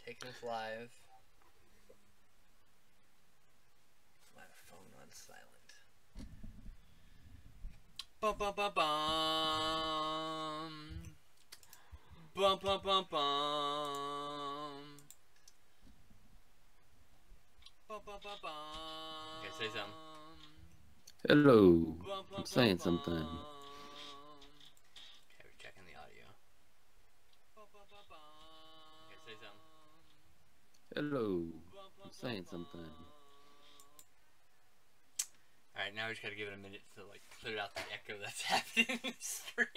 Taking us live. My phone on silent. Bum bum bum bum. Bum bum bum bum. Bum bum bum bum. Okay, say something. Hello. Bum, bum, I'm saying bum, something. bum. Okay, we're checking the audio. Bum, bum, bum, bum. Okay, say something. Hello. Bum, bum, I'm saying bum, something. bum. Alright, now we just gotta give it a minute to like clear out the echo that's happening in the stream.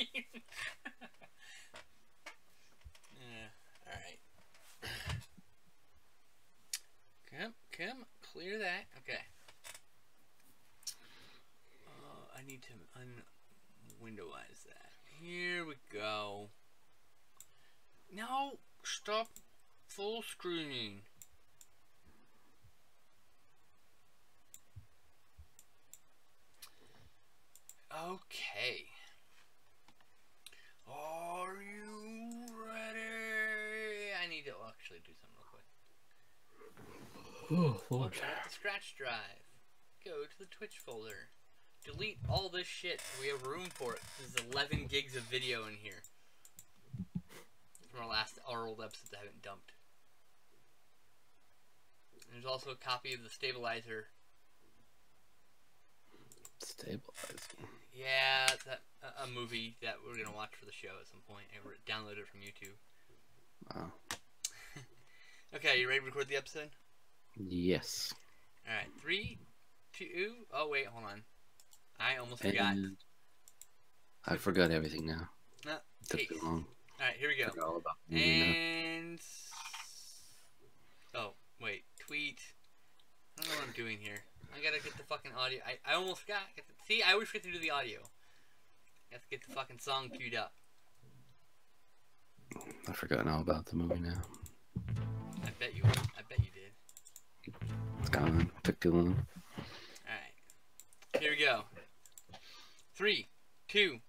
Yeah, alright. Come, clear that. Okay. I need to unwindowize that. Here we go. No, stop full screening. Okay. Are you ready? I need to actually do something real quick. Oh, Lord. Open up the scratch drive. Go to the Twitch folder. Delete all this shit. We have room for it. There's 11 gigs of video in here. From our old episodes I haven't dumped. And there's also a copy of the stabilizer. Stabilizer. Yeah, a movie that we're gonna watch for the show at some point, and we're download it from YouTube. Wow. Okay, you ready to record the episode? Yes. All right, 3, 2. Oh wait, hold on. I almost forgot. I forgot everything now. Took too long. All right, here we go. Forgot all about the movie now. And oh wait, tweet. I don't know what I'm doing here. I gotta get the fucking audio. I almost forgot. See, I always forget to do the audio. I have to get the fucking song queued up. I've forgotten all about the movie now. I bet you would. I bet you did. It's gone. Took too long. Alright. Here we go. 3, 2.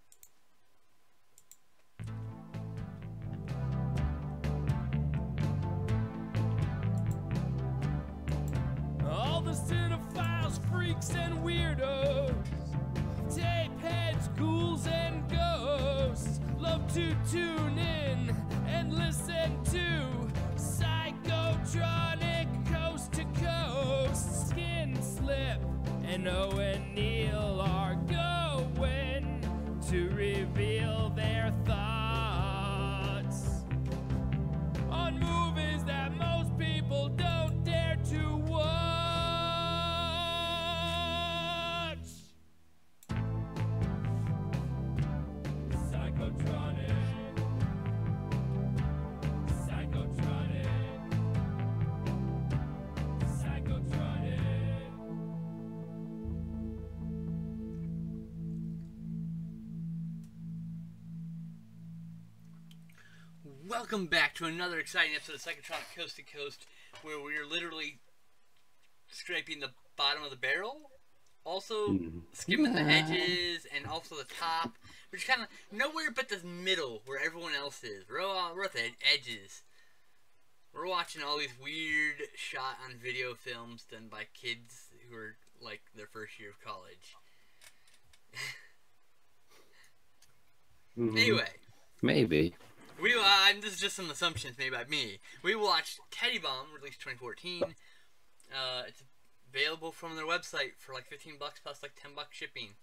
All the cinephiles, freaks, and weirdos, tape heads, ghouls, and ghosts, love to tune in and listen to Psychotronic Coast to Coast. Skin Slip and Owen Neal are going to reveal their thoughts on movies that most people don't dare to watch. Psychotronic. Psychotronic. Psychotronic. Welcome back to another exciting episode of Psychotronic Coast to Coast, where we're literally scraping the bottom of the barrel, also skimming the edges, and also the top. We're just kind of nowhere but the middle, where everyone else is. We're at the edges. We're watching all these weird shot-on-video films done by kids who are, like, their first year of college. Anyway. Maybe. This is just some assumptions made by me. We watched Teddy Bomb, released 2014. It's available from their website for like $15 plus like $10 shipping.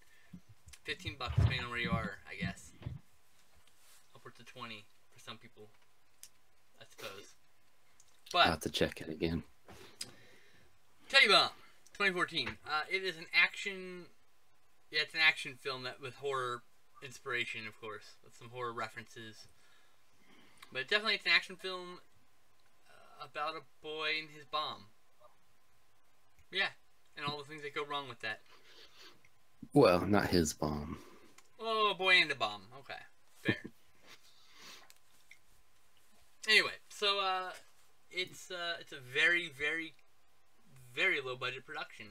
$15 depending on where you are, I guess. Upwards of 20 for some people, I suppose. But I'll have to check it again. Teddy Bomb, 2014. It is an action. Yeah, it's an action film that with horror inspiration, of course, with some horror references. But definitely it's an action film about a boy and his bomb. Yeah, and all the things that go wrong with that. Well, not his bomb. Oh, a boy and a bomb. Okay, fair. Anyway, so it's a very, very, very low budget production.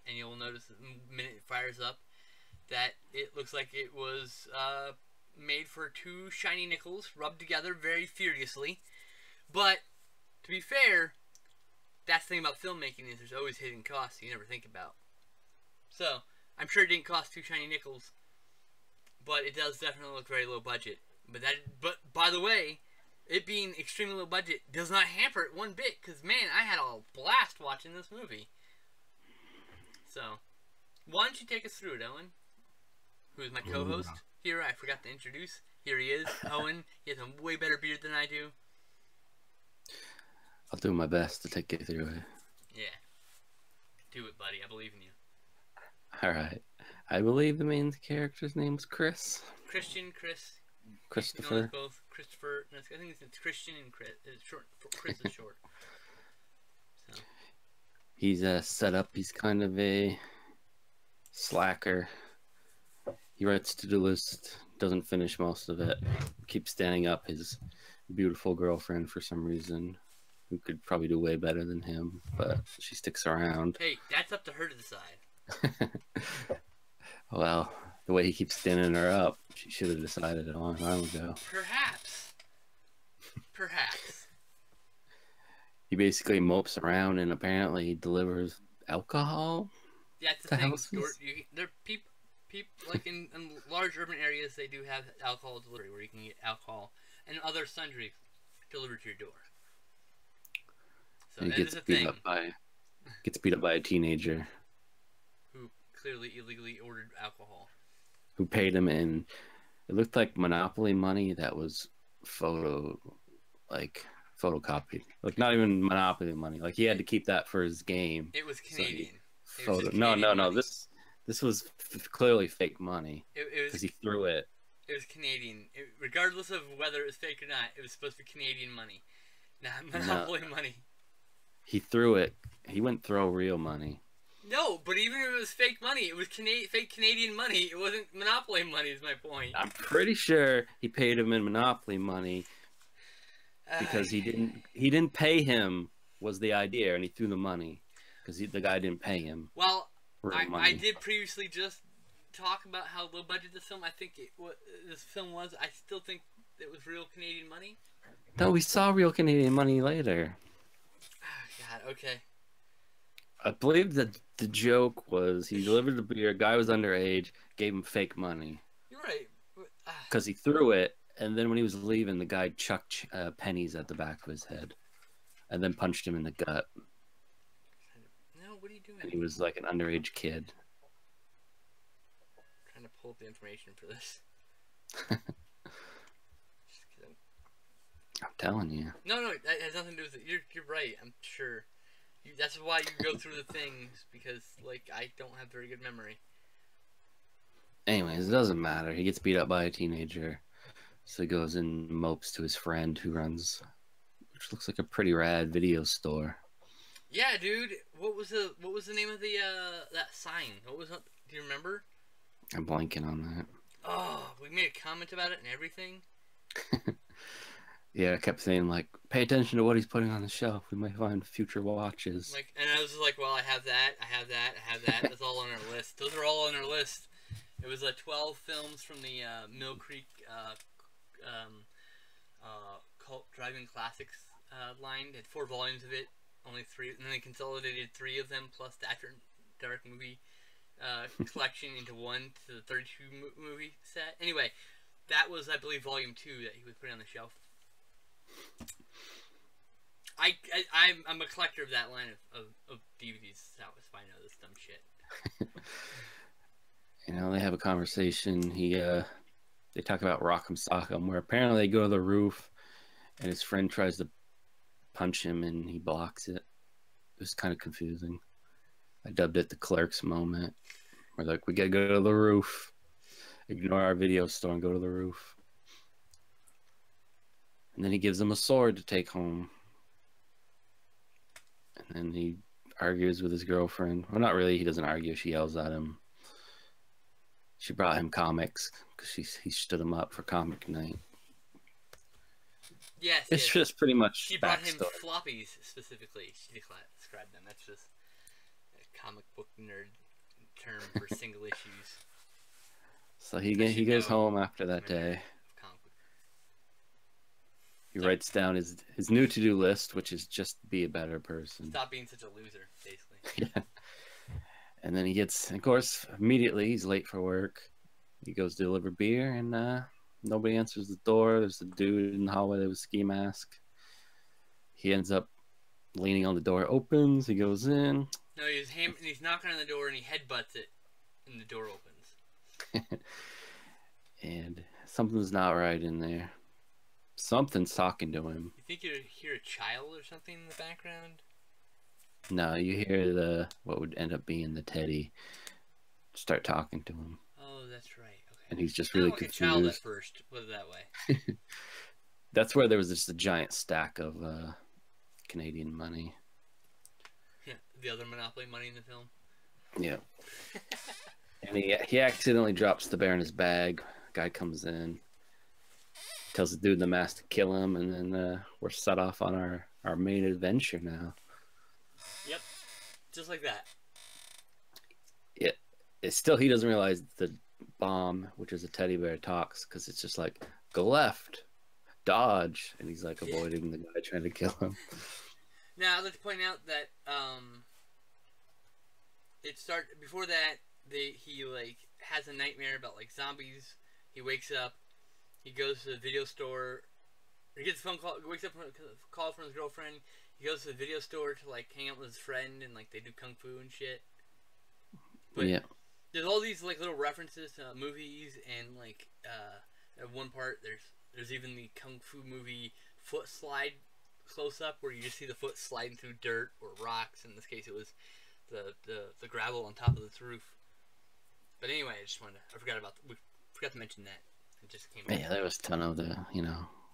And you'll notice the minute it fires up that it looks like it was made for 2 shiny nickels rubbed together very furiously. But to be fair, that's the thing about filmmaking is there's always hidden costs you never think about. So, I'm sure it didn't cost 2 shiny nickels, but it does definitely look very low budget. But by the way, it being extremely low budget does not hamper it one bit, because man, I had a blast watching this movie. So, why don't you take us through it, Owen? Who is my co-host here? I forgot to introduce. Here he is, Owen. He has a way better beard than I do. I'll do my best to take you through it. Yeah. Do it, buddy. I believe in you. Alright. I believe the main character's name's Chris. Christian, Chris. Christopher. Both Christopher. No, I think it's Christian and Chris. It's short. Chris is short. So. He's set up. He's kind of a slacker. He writes to-do list, doesn't finish most of it. Keeps standing up his beautiful girlfriend for some reason, who could probably do way better than him, but she sticks around. Hey, that's up to her to decide. Well, the way he keeps standing her up, she should have decided a long time ago. Perhaps. Perhaps. He basically mopes around and apparently delivers alcohol. Yeah, that's the thing. There people like in large urban areas, they do have alcohol delivery where you can get alcohol and other sundries delivered to your door. So and that he gets is a beat thing. Gets beat up by a teenager who clearly illegally ordered alcohol. Who paid him in, it looked like Monopoly money that was photocopied. Like not even Monopoly money. Like he had to keep that for his game. It was Canadian. So no. This was clearly fake money. Because he threw it. It was Canadian. Regardless of whether it was fake or not, it was supposed to be Canadian money, not Monopoly money. He threw it. He wouldn't throw real money. No, but even if it was fake money, it was fake Canadian money. It wasn't Monopoly money, is my point. I'm pretty sure he paid him in Monopoly money because he didn't pay him was the idea, and he threw the money because the guy didn't pay him. Well, I did previously just talk about how low budget this film. I think this film was. I still think it was real Canadian money. No, we saw real Canadian money later. Oh, God, okay. I believe that the joke was he delivered the beer, guy was underage, gave him fake money. You're right. Because he threw it, and then when he was leaving, the guy chucked pennies at the back of his head, and then punched him in the gut. No, what are you doing? And he was like an underage kid. I'm trying to pull up the information for this. I'm telling you. No, that has nothing to do with it. You're right. I'm sure. That's why you go through the things, because like I don't have very good memory. Anyways, it doesn't matter. He gets beat up by a teenager, so he goes and mopes to his friend who runs, which looks like a pretty rad video store. Yeah, dude. What was the name of the that sign? What was it? Do you remember? I'm blanking on that. Oh, we made a comment about it and everything. Yeah, I kept saying, like, pay attention to what he's putting on the shelf. We might find future watches. Like, and I was just like, well, I have that. That's all on our list. Those are all on our list. It was 12 films from the Mill Creek Cult Driving Classics line. They had 4 volumes of it, only 3, and then they consolidated 3 of them plus the After Dark movie collection into one to the 32 movie set. Anyway, that was, I believe, volume 2 that he was putting on the shelf. I'm a collector of that line of DVDs. That's how I know this dumb shit. You know, they have a conversation. They talk about Rock'em Sock'em, where apparently they go to the roof, and his friend tries to punch him, and he blocks it. It was kind of confusing. I dubbed it the Clerks moment. We're like, we gotta go to the roof. Ignore our video store and go to the roof. And then he gives him a sword to take home. And then he argues with his girlfriend. Well, not really. He doesn't argue. She yells at him. She brought him comics because he stood him up for comic night. Yes, it's just pretty much she brought him floppies specifically. She described them. That's just a comic book nerd term for single issues. So he goes home after that day. He writes down his new to-do list, which is just be a better person. Stop being such a loser, basically. Yeah. And then he gets, of course, immediately he's late for work. He goes to deliver beer, and nobody answers the door. There's a dude in the hallway with a ski mask. He ends up leaning on the door. Opens. He goes in. No, he's knocking on the door, and he headbutts it, and the door opens. And something's not right in there. Something's talking to him. You think you hear a child or something in the background? No, you hear what would end up being the Teddy start talking to him. Oh, that's right. Okay. And he's just really like confused. A child at first, put it that way. That's where there was just a giant stack of Canadian money. The other Monopoly money in the film. Yeah. And he accidentally drops the bear in his bag. Guy comes in, tells the dude in the mask to kill him, and then we're set off on our main adventure now. Yep. Just like that. It's still, he doesn't realize the bomb, which is a teddy bear, talks, because it's just like, go left, dodge, and he's like avoiding the guy trying to kill him. Now, I'd like to point out that before that, he like has a nightmare about like zombies. He wakes up, he goes to the video store, he gets a phone call, wakes up from a call from his girlfriend. He goes to the video store to like hang out with his friend, and like they do kung fu and shit. But yeah. There's all these like little references to movies, and like at one part there's even the kung fu movie foot slide close up where you just see the foot sliding through dirt or rocks. In this case, it was the gravel on top of this roof. But anyway, I forgot to mention that. It just came up. Yeah, there was a ton of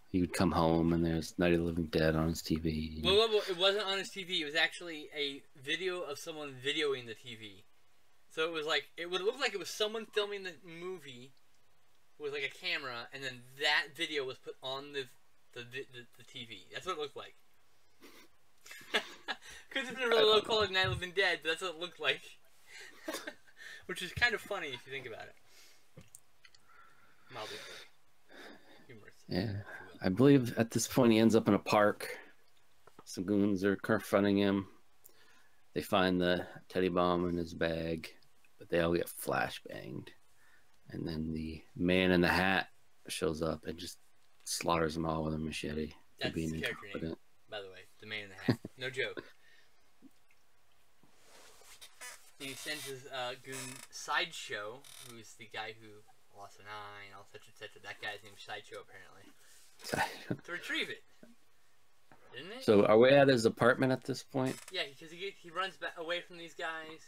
he would come home and there's Night of the Living Dead on his TV. Well, it wasn't on his TV. It was actually a video of someone videoing the TV. So it was like, it would look like it was someone filming the movie with like a camera, and then that video was put on the TV. That's what it looked like. Could have been a really low quality Night of the Living Dead, but that's what it looked like. Which is kind of funny if you think about it. Mildly humorous. Yeah. I believe at this point he ends up in a park. Some goons are confronting him. They find the teddy bomb in his bag, but they all get flashbanged. And then the man in the hat shows up and just slaughters them all with a machete. That's the character name, by the way. The man in the hat. No joke. And he sends his goon Sideshow, who's the guy who lost an eye and all such and such. That guy's named Sideshow, apparently. To retrieve it. Isn't it? So are we at his apartment at this point? Yeah, because he runs back away from these guys.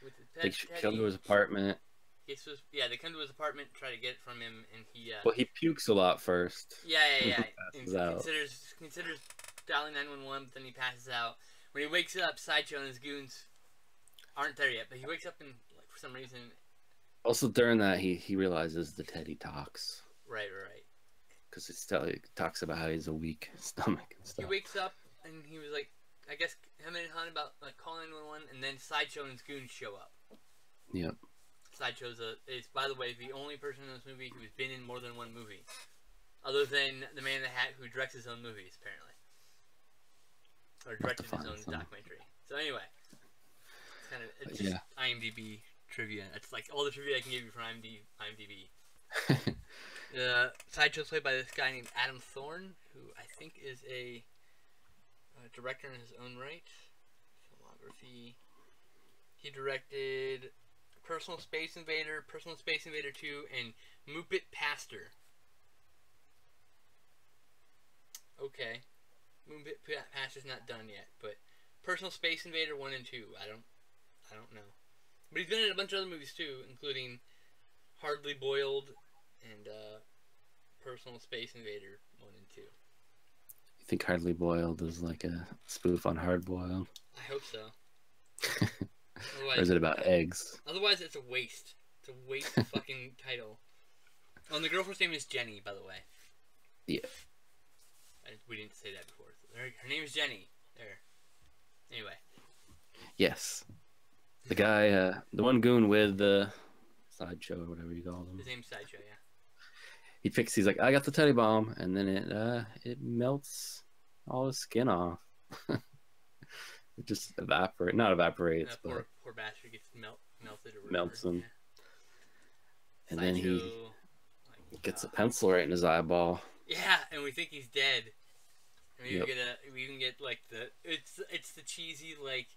With the They come to his apartment. They come to his apartment, try to get it from him, and he... Well, he pukes a lot first. Yeah. And Considers dialing 911, but then he passes out. When he wakes up, Sideshow and his goons aren't there yet, but he wakes up and, like, for some reason... Also, during that, he realizes the Teddy talks. Right. Because it talks about how he has a weak stomach and stuff. He wakes up, and he was like, I guess, hemming and hawing about like calling 911, and then Sideshow and his goons show up. Yep. Sideshow's is, by the way, the only person in this movie who's been in more than one movie. Other than the man in the hat who directs his own movies, apparently. Or directed his own documentary. So anyway. It's just IMDb trivia. It's like all the trivia I can give you from IMDb. Sideshow's played by this guy named Adam Thorne, who I think is a director in his own right. Filmography. He directed Personal Space Invader, Personal Space Invader 2, and Muppet Pastor. Okay. Muppet Pastor's not done yet, but Personal Space Invader 1 and 2, I don't know. But he's been in a bunch of other movies too, including Hardly Boiled and Personal Space Invader 1 and 2. You think Hardly Boiled is like a spoof on Hard Boiled? I hope so. Or is it about eggs? Otherwise, it's a waste. It's a waste of fucking title. Oh, and the girlfriend's name is Jenny, by the way. Yeah. We didn't say that before. Her name is Jenny. There. Anyway. Yes. The guy, the one goon with the Sideshow or whatever you call him. His name's Sideshow, yeah. He's like, I got the teddy bomb, and then it melts all his skin off. It just not evaporates, but poor bastard gets melted or whatever. melts him. Yeah. And then he gets a pencil right in his eyeball. Yeah, and we think he's dead. And we Yep. even get like it's the cheesy like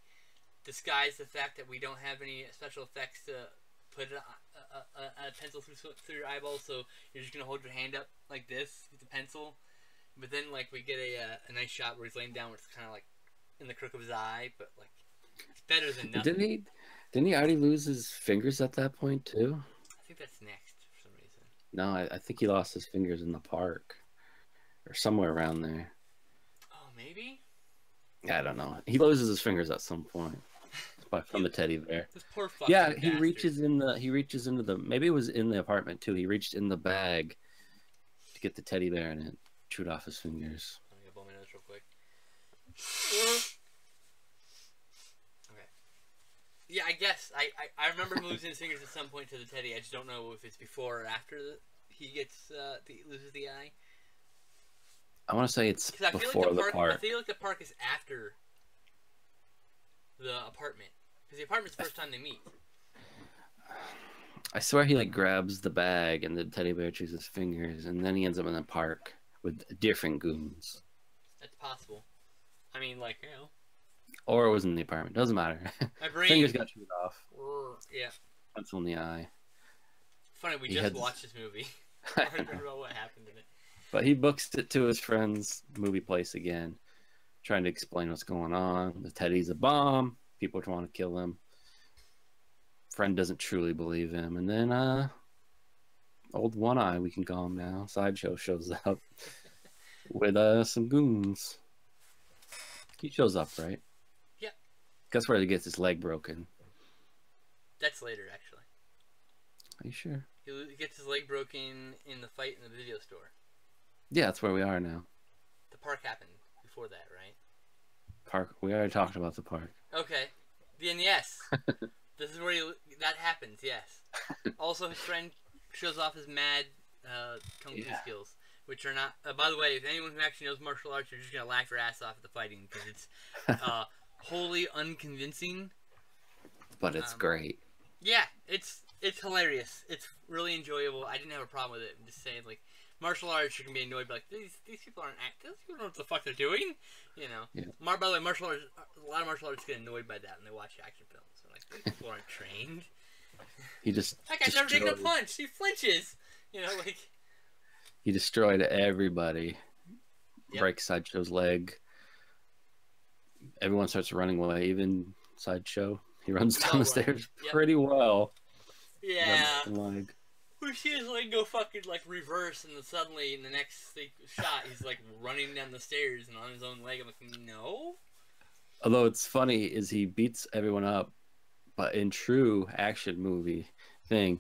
disguise the fact that we don't have any special effects to put a pencil through your eyeball, so you're just gonna hold your hand up like this with the pencil. But then like we get a nice shot where he's laying down, where it's kind of like in the crook of his eye, but like it's better than nothing. Didn't he already lose his fingers at that point too? I think that's next for some reason. No, I think he lost his fingers in the park or somewhere around there. Oh, maybe. I don't know. He loses his fingers at some point, but from the teddy bear. This poor fucking Yeah, bastard. he reaches into the maybe it was in the apartment too. He reached in the bag to get the teddy bear and it chewed off his fingers. Let me blow my nose real quick. Okay. Yeah, I guess I remember him losing his fingers at some point to the teddy. I just don't know if it's before or after he loses the eye. I want to say it's before the park. I feel like the park is after the apartment, because the apartment's the first time they meet. I swear he like grabs the bag and the teddy bear chews his fingers, and then he ends up in the park with different goons. That's possible. I mean, like, you know. Or it was in the apartment. Doesn't matter. My brain. Fingers got chewed off. Yeah. Pencil in the eye. Funny, we just watched this movie. I don't remember what happened in it. But he books it to his friend's movie place again, trying to explain what's going on. The teddy's a bomb. People want to kill him. Friend doesn't truly believe him. And then, old One Eye, we can call him now, Sideshow shows up with some goons. He shows up, right? Yep. Guess where he gets his leg broken? That's later, actually. Are you sure? He gets his leg broken in the fight in the video store. Yeah, that's where we are now. The park happened before that, right? Park. We already talked about the park. Okay. Then yes. This is where that happens, yes. Also, his friend shows off his mad kung fu skills, which are not... by the way, if anyone who actually knows martial arts, you're just going to laugh your ass off at the fighting, because it's wholly unconvincing. But it's great. Yeah, it's hilarious. It's really enjoyable. I didn't have a problem with it. I'm just saying, like, martial arts, you can be annoyed, but like, these people aren't acting. These people don't know what the fuck they're doing. You know? Yeah. By the way, martial arts, a lot of martial artists get annoyed by that when they watch action films. They're like, these people aren't trained. He just That guy's never taken a punch. He flinches. You know, like... He destroyed everybody. Yep. Breaks Sideshow's leg. Everyone starts running away, even Sideshow. He runs down the stairs pretty well. Yeah. Leg. We see his leg go fucking, like, reverse, and then suddenly, in the next shot, he's, like, running down the stairs and on his own leg. I'm like, no? Although it's funny, is he beats everyone up, but in true action movie thing,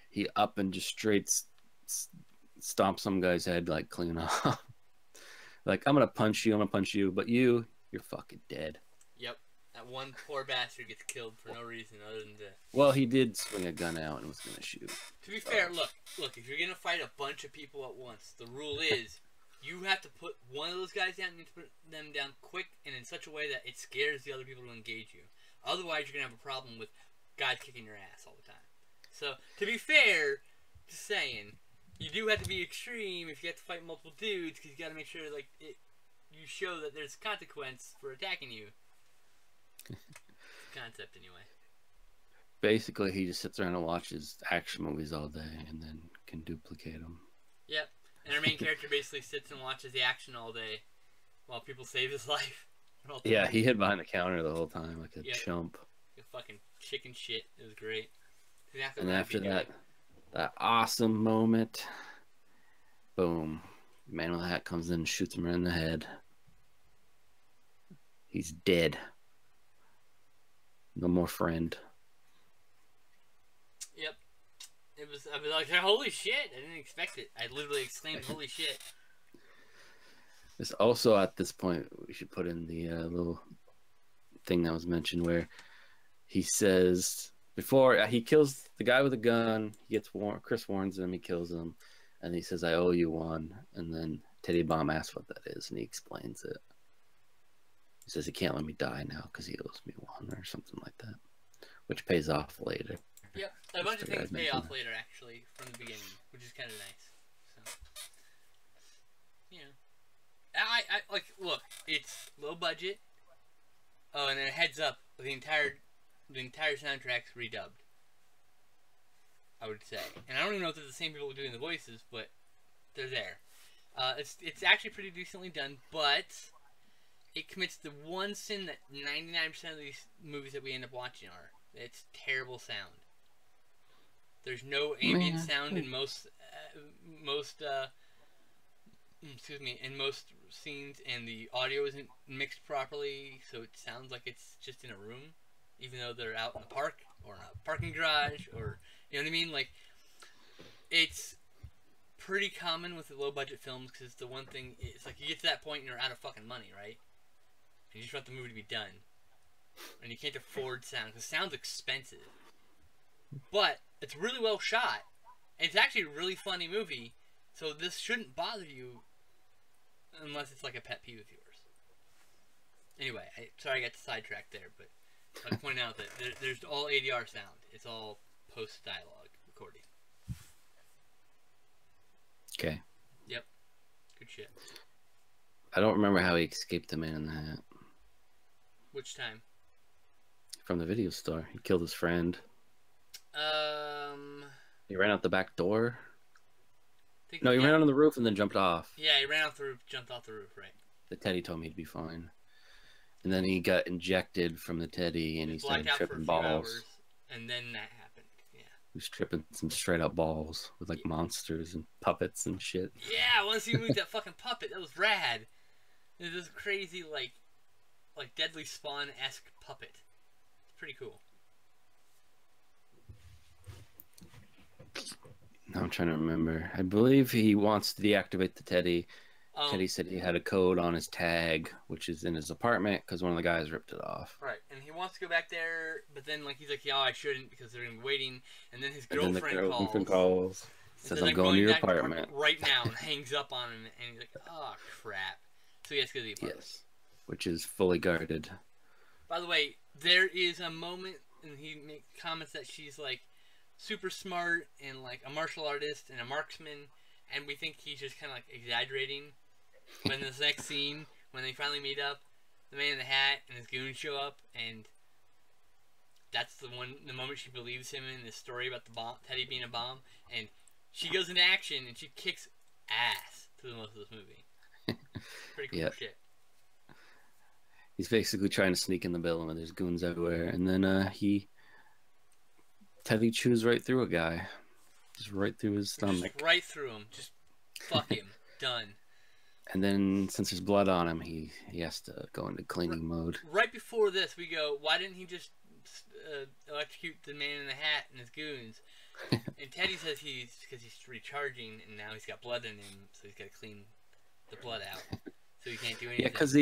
he up and just straight stomps some guy's head, like, clean off. Like, I'm gonna punch you, but you're fucking dead. Yep. That one poor bastard gets killed for no reason other than to... Well, he did swing a gun out and was gonna shoot. To be fair, look, if you're gonna fight a bunch of people at once, the rule is you have to put one of those guys down, and you have to put them down quick and in such a way that it scares the other people to engage you. Otherwise, you're gonna have a problem with guys kicking your ass all the time. So, to be fair, just saying, you do have to be extreme if you have to fight multiple dudes, because you gotta make sure, like, you show that there's consequence for attacking you. Concept, anyway. Basically, he just sits around and watches action movies all day and then can duplicate them. Yep. And our main character basically sits and watches the action all day while people save his life. Yeah, he hid behind the counter the whole time like a chump. Like a fucking chicken shit. It was great. Exactly. And after that awesome moment, boom. The man with the hat comes in and shoots him right in the head. He's dead. No more friend. Yep. I was like, holy shit! I didn't expect it. I literally exclaimed, holy shit. There's also, at this point, we should put in the little thing that was mentioned where he says, before he kills the guy with a gun, Chris warns him, he kills him. And he says, I owe you one. And then Teddy Bomb asks what that is, and he explains it. He says he can't let me die now because he owes me one or something like that, which pays off later. Yep, a bunch of things pay off later, actually, from the beginning, which is kind of nice. So, you know, I like, look, it's low budget. Oh, and then heads up, the entire soundtrack's redubbed, I would say. And I don't even know if they're the same people doing the voices, but they're there. It's actually pretty decently done, but it commits the one sin that 99% of these movies that we end up watching are. It's terrible sound. There's no ambient sound in most scenes, and the audio isn't mixed properly, so it sounds like it's just in a room, even though they're out in the park or in a parking garage, or you know what I mean. Like, it's pretty common with the low budget films, because the one thing, it's like you get to that point and you're out of fucking money, right? And you just want the movie to be done, and you can't afford sound because sound's expensive. But it's really well shot, and it's actually a really funny movie, so this shouldn't bother you unless it's like a pet peeve of yours. Anyway, sorry I got sidetracked there, but I'll point out that there's all ADR sound. It's all post-dialogue recording. Okay. Yep. Good shit. I don't remember how he escaped the Man in the Hat. Which time? From the video store. He killed his friend. He ran out the back door. No, he ran on the roof and then jumped off. Yeah, he ran off the roof, jumped off the roof, right. The Teddy told me he'd be fine. And then he got injected from the Teddy, and he started tripping balls. Hours, and then that happened, yeah. He was tripping some straight up balls with like monsters and puppets and shit. Yeah, I want to see him move that fucking puppet. That was rad. It was this crazy, like Deadly Spawn-esque puppet. It's pretty cool. Now I'm trying to remember. I believe he wants to deactivate the Teddy. Teddy said he had a code on his tag, which is in his apartment, because one of the guys ripped it off. Right, and he wants to go back there, but then like he's like, "Yeah, I shouldn't," because they're gonna be waiting. And then his girlfriend calls. Says, "I'm going to your apartment right now," and hangs up on him. And he's like, "Oh crap!" So he has to go to the apartment. Yes, which is fully guarded. By the way, there is a moment, and he makes comments that she's like super smart and like a martial artist and a marksman, and we think he's just kind of like exaggerating. But in this next scene, when they finally meet up, the Man in the Hat and his goons show up, and that's the moment she believes him in this story about the bomb, Teddy being a bomb, and she goes into action and she kicks ass through most of this movie. Pretty cool shit. He's basically trying to sneak in the building, and there's goons everywhere, and then Teddy chews right through a guy, just right through his stomach, just right through him, just fuck him, done. And then, since there's blood on him, he has to go into cleaning mode. Right before this, we go, why didn't he just electrocute the Man in the Hat and his goons? And Teddy says because he's recharging, and now he's got blood in him, so he's got to clean the blood out, so he can't do anything. Yeah, because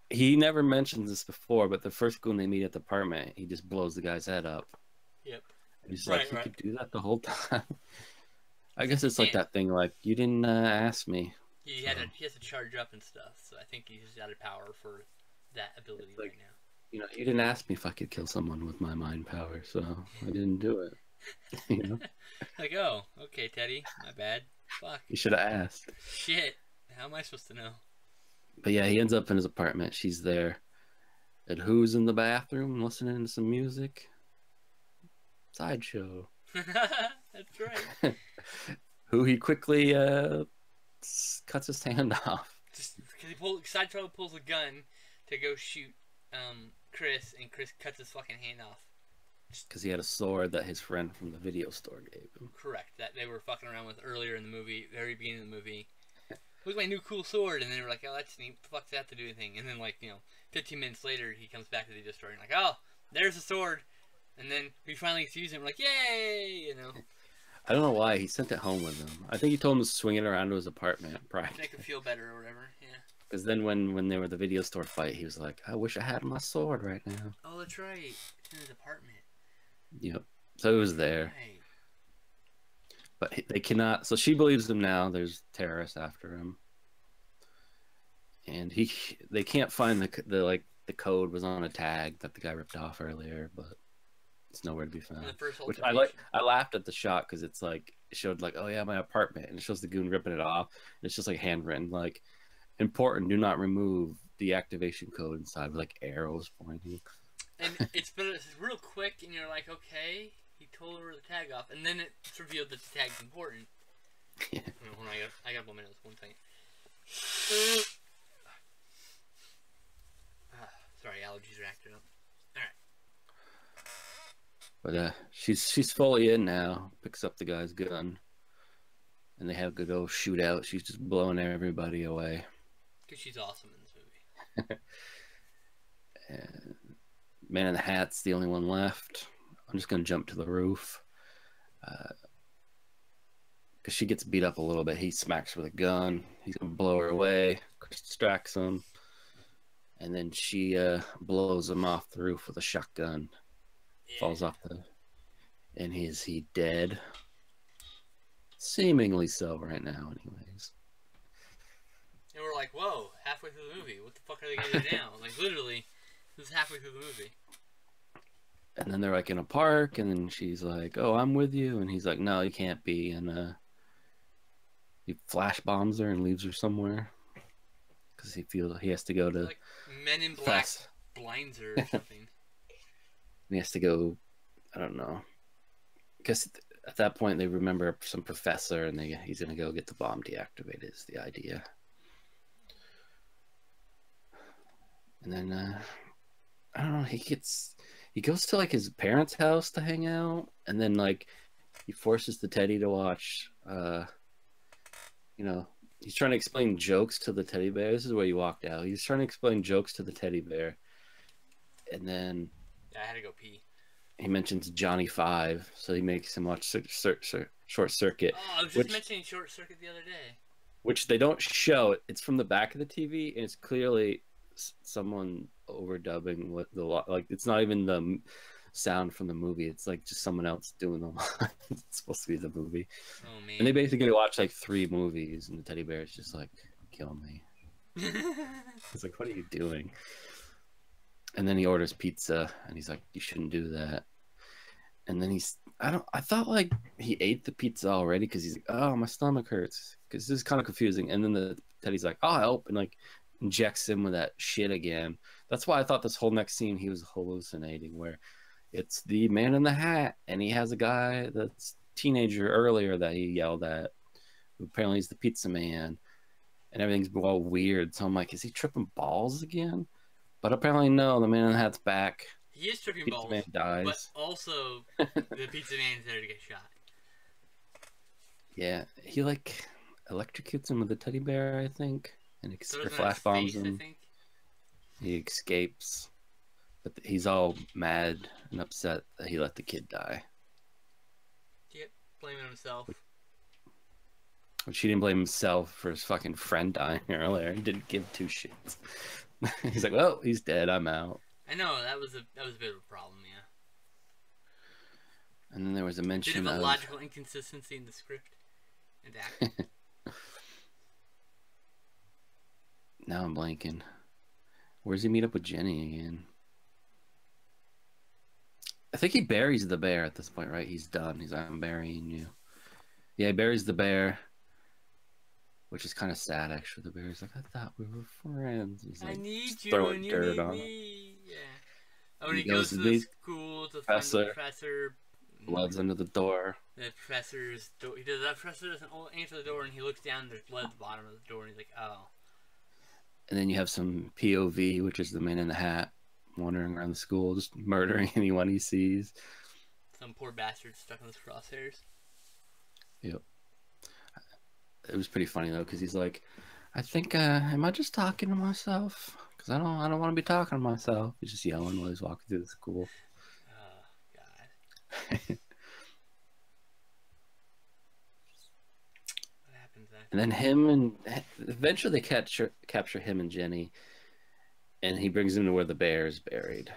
he never mentions this before, but the first goon they meet at the apartment, he just blows the guy's head up. Yep. And he's like, you could do that the whole time. I guess it's like that thing, like, you didn't ask me. He has to charge up and stuff, so I think he's out of power for that ability right now. You know, you didn't ask me if I could kill someone with my mind power, so I didn't do it. You know? Like, oh, okay, Teddy, my bad. Fuck. You should have asked. Shit. How am I supposed to know? But yeah, he ends up in his apartment. She's there. And who's in the bathroom listening to some music? Sideshow. That's right. Who he quickly cuts his hand off. Just because Sideshow pulls a gun to go shoot Chris, and Chris cuts his fucking hand off. Because he had a sword that his friend from the video store gave him. Correct. That they were fucking around with earlier in the movie, very beginning of the movie. Look at my new cool sword, and they were like, oh, that's neat. What the fuck's that to do anything? And then, like, 15 minutes later, he comes back to the video store and like, oh, there's the sword. And then we finally use him. We're like, yay, I don't know why he sent it home with him. I think he told him to swing it around to his apartment. Probably. Make him feel better or whatever. Yeah. Because then when they were at the video store fight, he was like, I wish I had my sword right now. Oh, that's right. It's in his apartment. Yep. So it was there. Right. But they cannot. So she believes him now. There's terrorists after him, and they can't find the code was on a tag that the guy ripped off earlier, but it's nowhere to be found. Which I like. I laughed at the shot because it's like it showed like, oh yeah, my apartment, and it shows the goon ripping it off. And it's just like handwritten, like important. Do not remove the activation code inside with like arrows pointing. And it's real quick, and you're like, okay, he told her the tag off, and then it's revealed that the tag's important. Yeah. Hold on, I got 1 minute. One thing. Sorry, allergies are acting up. All right. But she's fully in now. Picks up the guy's gun, and they have a good old shootout. She's just blowing everybody away. Because she's awesome in this movie. And Man in the Hat's the only one left. I'm just gonna jump to the roof. Because she gets beat up a little bit. He smacks her with a gun. He's gonna blow her away. Chris distracts him. And then she blows him off the roof with a shotgun. Yeah. Falls off and is he dead? Seemingly so right now, anyways. And we're like, whoa, halfway through the movie. What the fuck are they gonna do now? Like, literally, this is halfway through the movie. And then they're like in a park, and then she's like, oh, I'm with you. And he's like, no, you can't be. And he flash bombs her and leaves her somewhere. Because he has to go to... Like Men in Black blinds her or something. He has to go, I don't know. Because at that point they remember some professor, and he's going to go get the bomb deactivated is the idea. And then, I don't know, he goes to like his parents' house to hang out, and then like he forces the teddy to watch, he's trying to explain jokes to the teddy bear. This is where he walked out. He's trying to explain jokes to the teddy bear. And then... Yeah, I had to go pee. He mentions Johnny 5, so he makes him watch Short Circuit. Oh, I was just mentioning Short Circuit the other day. Which they don't show. It's from the back of the TV, and it's clearly someone overdubbing what it's not even the sound from the movie. It's like just someone else doing the line. It's supposed to be the movie. Oh man! And they basically watch like 3 movies, and the teddy bear is just like, "Kill me." He's like, "What are you doing?" And then he orders pizza, and he's like, "You shouldn't do that." And then I thought like he ate the pizza already because he's like, "Oh, my stomach hurts." Because this is kind of confusing. And then the teddy's like, "I'll help," and like injects him with that shit again. That's why I thought this whole next scene he was hallucinating, where it's the Man in the Hat, and he has a guy that's teenager earlier that he yelled at, who apparently is the pizza man, and everything's all weird. So I'm like, is he tripping balls again? But apparently no, the Man in the Hat's back. He is tripping Pizza balls, Man dies. but also the pizza man is there to get shot. Yeah, he like electrocutes him with a teddy bear, I think, and So flash bombs him. I think. He escapes, but he's all mad and upset that he let the kid die. Yep, blaming himself. Which he didn't blame himself for his fucking friend dying earlier. He didn't give 2 shits. He's like, well, he's dead. I'm out. I know that was a bit of a problem, yeah. And then there was a mention bit of a logical inconsistency in the script and acting. Now I'm blanking. Where's he meet up with Jenny again? I think he buries the bear at this point, right? He's done. He's like, I'm burying you. Yeah, he buries the bear, which is kind of sad, actually. The bear's like, I thought we were friends. He's like, I need you throwing and you dirt need on me. Yeah. Oh, and he goes to the school to find the professor. Blood's under the door. The professor's door. The professor doesn't answer the door, and he looks down. There's blood at the bottom of the door, and he's like, "Oh." And then you have some POV, which is the Man in the Hat wandering around the school, just murdering anyone he sees. Some poor bastard stuck in his crosshairs. Yep. It was pretty funny though, because he's like, "I think, am I just talking to myself? Because I don't want to be talking to myself." He's just yelling while he's walking through the school. Oh God. And then eventually they capture him and Jenny, and he brings him to where the bear is buried.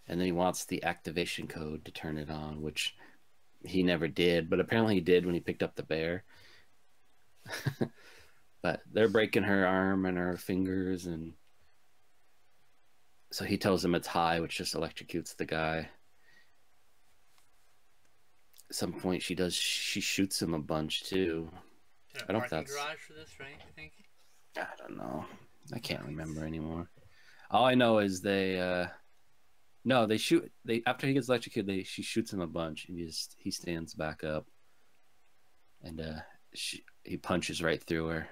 And then he wants the activation code to turn it on, which he never did, but apparently he did when he picked up the bear. But they're breaking her arm and her fingers, and so he tells him it's high, which just electrocutes the guy. At some point, she shoots him a bunch too. I don't know if that's garage for this, right? I think. I don't know. I can't remember anymore. All I know is they shoot. After he gets electrocuted, she shoots him a bunch, and he stands back up, and he punches right through her.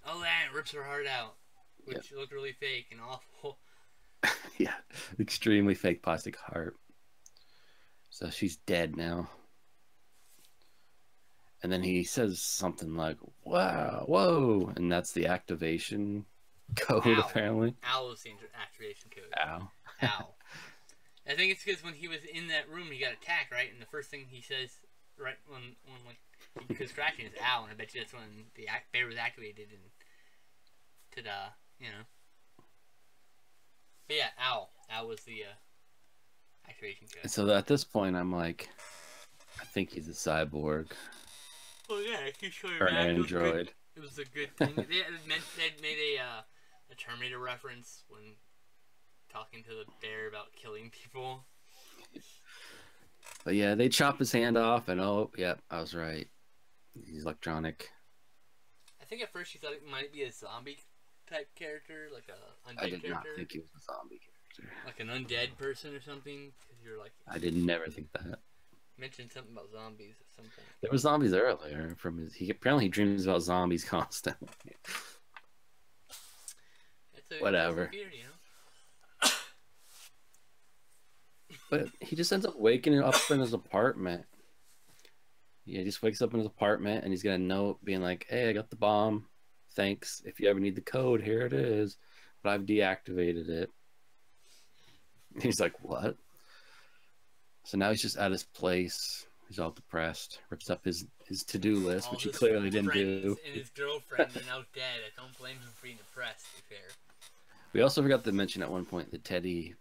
Oh, yeah, and rips her heart out, which looked really fake and awful. Yeah, extremely fake plastic heart. So she's dead now. And then he says something like, "Wow, whoa," and that's the activation code, apparently. Ow is the activation code. Ow. Ow. I think it's because when he was in that room, he got attacked, right? And the first thing he says, right when like he was scratching, is "ow," and I bet you that's when the bear was activated, and ta-da, you know. But yeah, ow. Ow was the activation code. So at this point, I'm like, I think he's a cyborg. Oh yeah, he's showing or an android. It was a good thing. They made a Terminator reference when talking to the bear about killing people. But yeah, they chop his hand off, and oh, yeah, I was right. He's electronic. I think at first you thought it might be a zombie type character, like a undead I did character. not think he was a zombie character. Like an undead person or something. Because you're like. I did never think that. Mentioned something about zombies at some point. There were zombies earlier. Apparently he dreams about zombies constantly. Whatever. Weird, you know? But he just ends up waking up in his apartment. Yeah, he just wakes up in his apartment, and he's got a note being like, "Hey, I got the bomb. Thanks. If you ever need the code, here it is. But I've deactivated it." He's like, "What?" So now he's just at his place. He's all depressed. Rips up his to-do list, which he clearly didn't do. And his girlfriend are now dead. I don't blame him for being depressed, to be fair. We also forgot to mention at one point that Teddy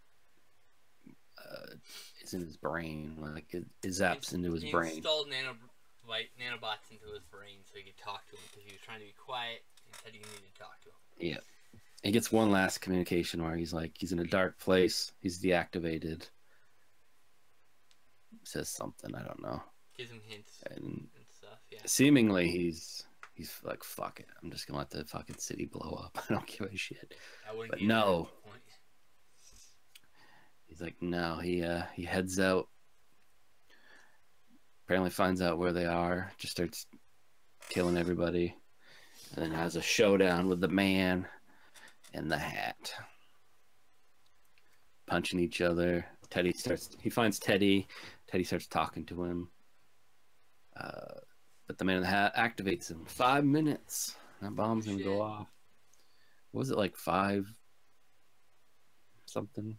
is in his brain. Like, it zaps into his brain. He installed nanobots into his brain so he could talk to him because he was trying to be quiet and Teddy needed to talk to him. Yeah. He gets one last communication where he's like, he's in a dark place. He's deactivated. Says something, I don't know. Gives him hints and stuff, yeah. Seemingly he's like, fuck it. I'm just gonna let the fucking city blow up. I don't give a shit. But no. He's like, no, he heads out. Apparently finds out where they are, just starts killing everybody. And then has a showdown with the man in the hat. Punching each other. He finds Teddy. Teddy starts talking to him. But the man in the hat activates him. 5 minutes. That bomb's gonna go off. What was it, like 5 something?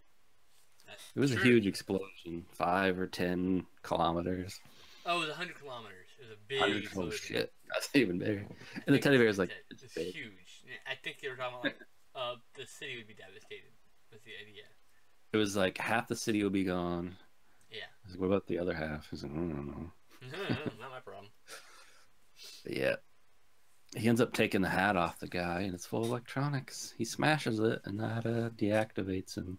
It was a huge explosion. 5 or 10 kilometers. Oh, it was 100 kilometers. It was a big explosion. Oh shit. That's even bigger. And the teddy bear is like, it's huge. I think they were talking about like the city would be devastated. Was the idea. It was like half the city will be gone. Yeah. I was like, what about the other half? He's like, I don't know. Not my problem. But yeah. He ends up taking the hat off the guy, and it's full of electronics. He smashes it, and that deactivates him.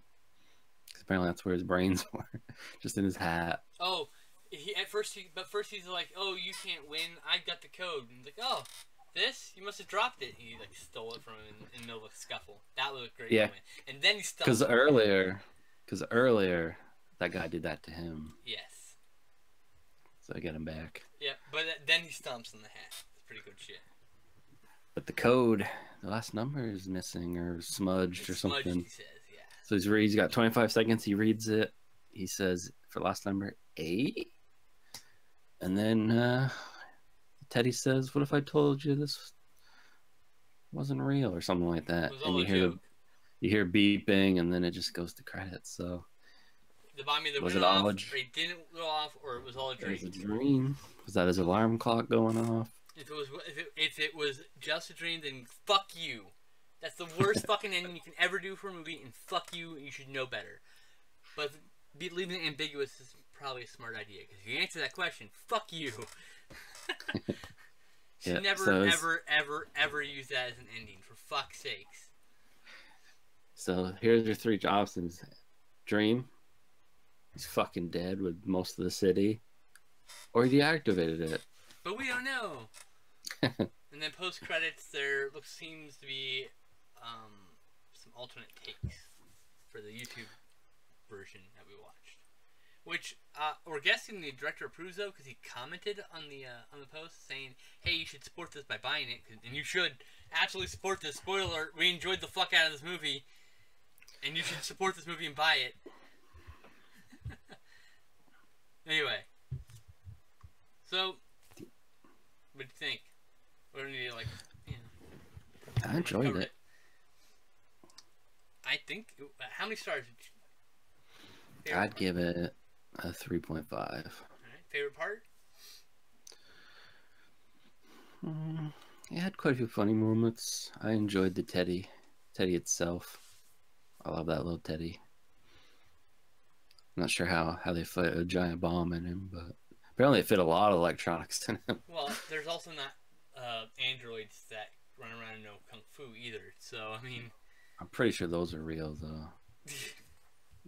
Apparently that's where his brains were. Just in his hat. Oh, first he's like, oh, you can't win. I got the code. And he's like, oh, this? You must have dropped it. He like stole it from him in the middle of a scuffle. That was a great moment. And then he stopped. Because earlier, that guy did that to him. Yes. So I get him back. Yeah, but then he stomps on the hat. It's pretty good shit. But the code, the last number is missing or smudged or something. Smudged, he says, yeah. So he's got 25 seconds. He reads it. He says, for last number, 8. And then Teddy says, what if I told you this wasn't real or something like that? And you hear beeping, and then it just goes to credits. So the bomb either went off, or it didn't go off, or it was all a dream. It was a dream. Was that his alarm clock going off? If it was just a dream, then fuck you. That's the worst fucking ending you can ever do for a movie, and fuck you. You should know better. But leaving it ambiguous is probably a smart idea, because if you answer that question, fuck you. Should Yeah, never, so ever use that as an ending, for fuck's sakes. So here's your three options. Dream. He's fucking dead with most of the city. Or he deactivated it. But we don't know. And then post credits, there seems to be some alternate takes for the YouTube version that we watched, which we're guessing the director approves of, because he commented on the post saying, "Hey, you should support this by buying it, and you should absolutely support this. Spoiler alert: we enjoyed the fuck out of this movie, and you should support this movie and buy it." Anyway, so what do you think? What do you like? I enjoyed it. I think. How many stars did you? I'd give it a 3.5. All right. Favorite part? It had quite a few funny moments. I enjoyed the Teddy itself. I love that little Teddy. I'm not sure how they fit a giant bomb in him, but apparently it fit a lot of electronics in him. Well, there's also not androids that run around and know kung fu either. So I mean, I'm pretty sure those are real though.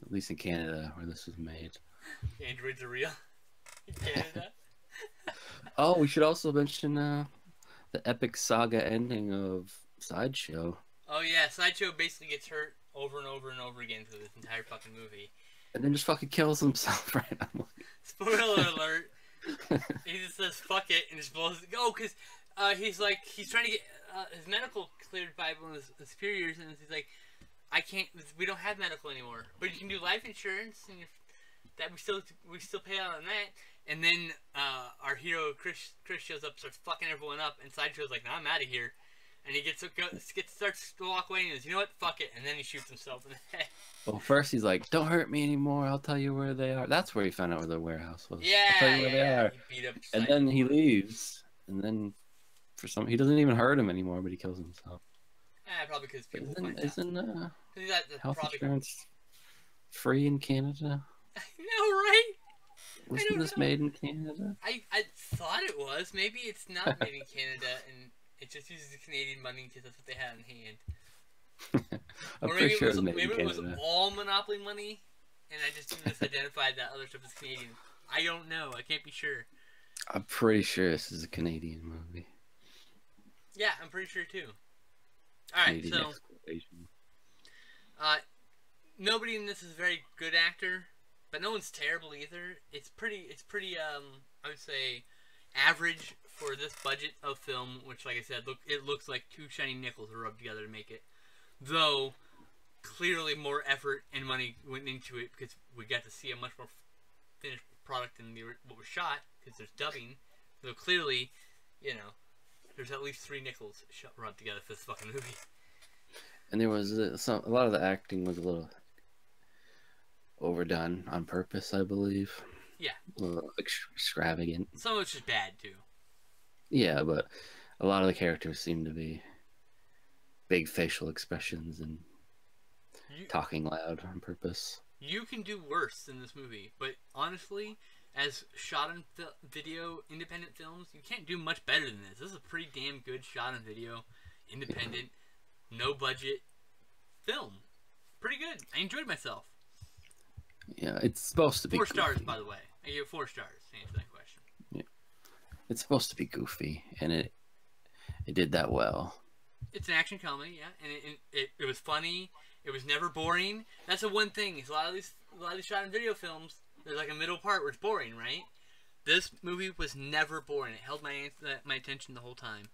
At least in Canada, where this was made. Androids are real in Canada. Oh, we should also mention the epic saga ending of Sideshow. Oh yeah, Sideshow basically gets hurt over and over and over again through this entire fucking movie. And then just fucking kills himself randomly. Spoiler alert. He just says fuck it and just blows it. Oh, because he's trying to get his medical cleared by one of his superiors, and he's like, we don't have medical anymore, but you can do life insurance, and that we still pay out on that. And then our hero Chris shows up, starts fucking everyone up, and Sideshow's like, "No, I'm out of here." And he starts to walk away, and he goes, "You know what? Fuck it." And then he shoots himself in the head. Well, first he's like, "Don't hurt me anymore. I'll tell you where they are." That's where he found out where the warehouse was. Yeah, I'll tell you where they are. He beat up and then he leaves, and then he doesn't even hurt him anymore, but he kills himself. Probably because people Isn't health probably... insurance free in Canada? I know, right? Wasn't this made in Canada? I thought it was. Maybe it's not made in Canada, and it just uses the Canadian money because that's what they had in hand. I'm or pretty sure maybe it was all Monopoly money, and I just misidentified that other stuff as Canadian. I don't know. I can't be sure. I'm pretty sure this is a Canadian movie. Yeah, I'm pretty sure too. Alright, so nobody in this is a very good actor, but no one's terrible either. It's pretty I would say average for this budget of film, which, like I said, it looks like two shiny nickels are rubbed together to make it. Though clearly more effort and money went into it, because we got to see a much more finished product than what was shot, because there's dubbing. So clearly, there's at least 3 nickels rubbed together for this fucking movie. And there was a lot of the acting was a little overdone on purpose, I believe. Yeah. A little extravagant. Some of it's just bad too. Yeah, but a lot of the characters seem to be big facial expressions and talking loud on purpose. You can do worse in this movie, but honestly, as shot on video independent films, you can't do much better than this. This is a pretty damn good shot on video, independent, no budget film. Pretty good. I enjoyed myself. Yeah, it's supposed to be 4 stars, goofy. by the way. I give it 4 stars to answer that question. Yeah, it's supposed to be goofy, and it did that well. It's an action comedy, yeah, and it was funny. It was never boring. That's the one thing. Is a lot of these shot on video films, there's like a middle part where it's boring, right? This movie was never boring. It held my attention the whole time.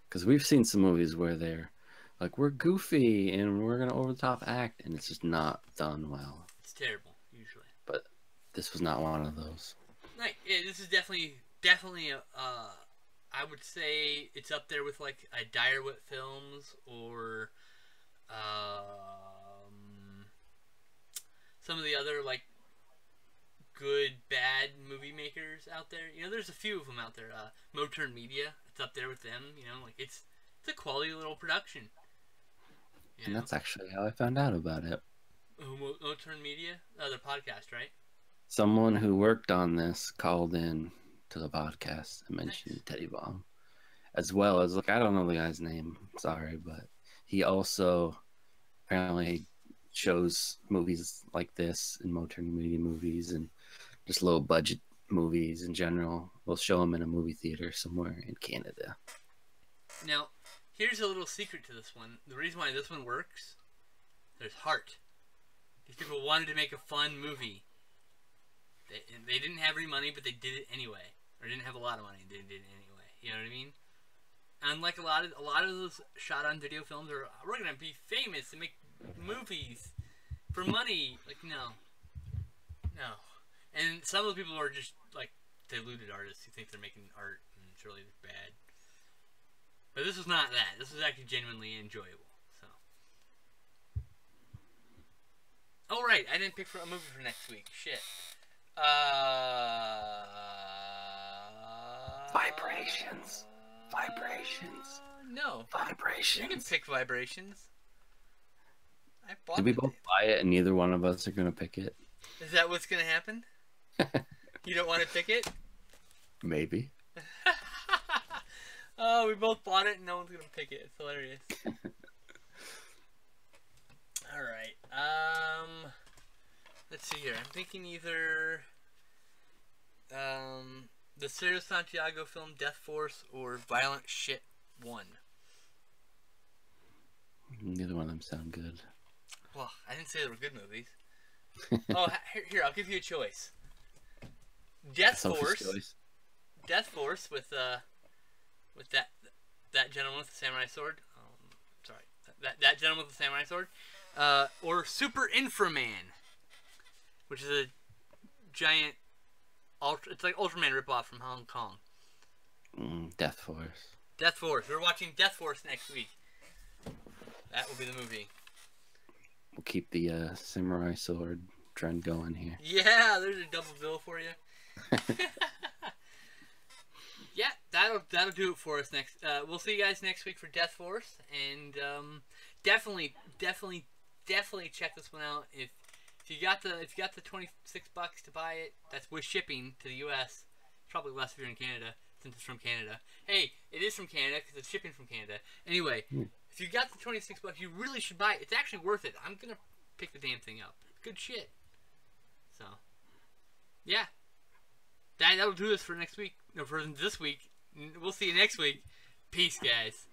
Because we've seen some movies where they're like, we're goofy and we're gonna over the top act, and it's just not done well. It's terrible usually. But this was not one of those. Right. Yeah, this is definitely a. I would say it's up there with like a Direwit Films or some of the other like good bad movie makers out there. There's a few of them out there. Moturn Media, it's up there with them. Like it's a quality little production. And that's actually how I found out about it. Moturn Media, their podcast, right? Someone who worked on this called in to the podcast and mentioned Teddy Bomb, as well as, look, I don't know the guy's name, sorry, but he also apparently shows movies like this in modern media movies and just low budget movies in general. We'll show them in a movie theater somewhere in Canada. Now, here's a little secret to this one. The reason why this one works, there's heart. These people wanted to make a fun movie. They didn't have any money, but they did it anyway. Or didn't have a lot of money, they did it anyway. You know what I mean? Unlike a lot of those shot-on-video films are, we're gonna be famous and make movies for money. Like, no. And some of the people are just like deluded artists who think they're making art and it's really bad. But this was not that. This was actually genuinely enjoyable. So. Oh right, I didn't pick for a movie for next week. Shit. Vibrations. No. Vibrations. You can pick Vibrations. I bought Did we both buy it and neither one of us are going to pick it? Is that what's going to happen? You don't want to pick it? Maybe. Oh, we both bought it and no one's going to pick it. It's hilarious. Alright. Let's see here. I'm thinking either the Sergio Santiago film Death Force or Violent Shit 1. Neither one of them sound good. Well, I didn't say they were good movies. Oh, here, I'll give you a choice. Death Force. Choice. Death Force with that gentleman with the samurai sword. Sorry, that gentleman with the samurai sword. Or Super Inframan, which is a giant it's like Ultraman ripoff from Hong Kong. Death Force. Death Force. We're watching Death Force next week. That will be the movie. We'll keep the samurai sword trend going here. Yeah, there's a double bill for you. Yeah, that'll do it for us next. We'll see you guys next week for Death Force, and definitely check this one out. If you got the $26 to buy it, that's with shipping to the U.S. Probably less if you're in Canada, since it's from Canada. Hey, it is from Canada because it's shipping from Canada. Anyway, if you got the $26, you really should buy it. It's actually worth it. I'm gonna pick the damn thing up. Good shit. So, yeah, that'll do this for next week. No, for this week. We'll see you next week. Peace, guys.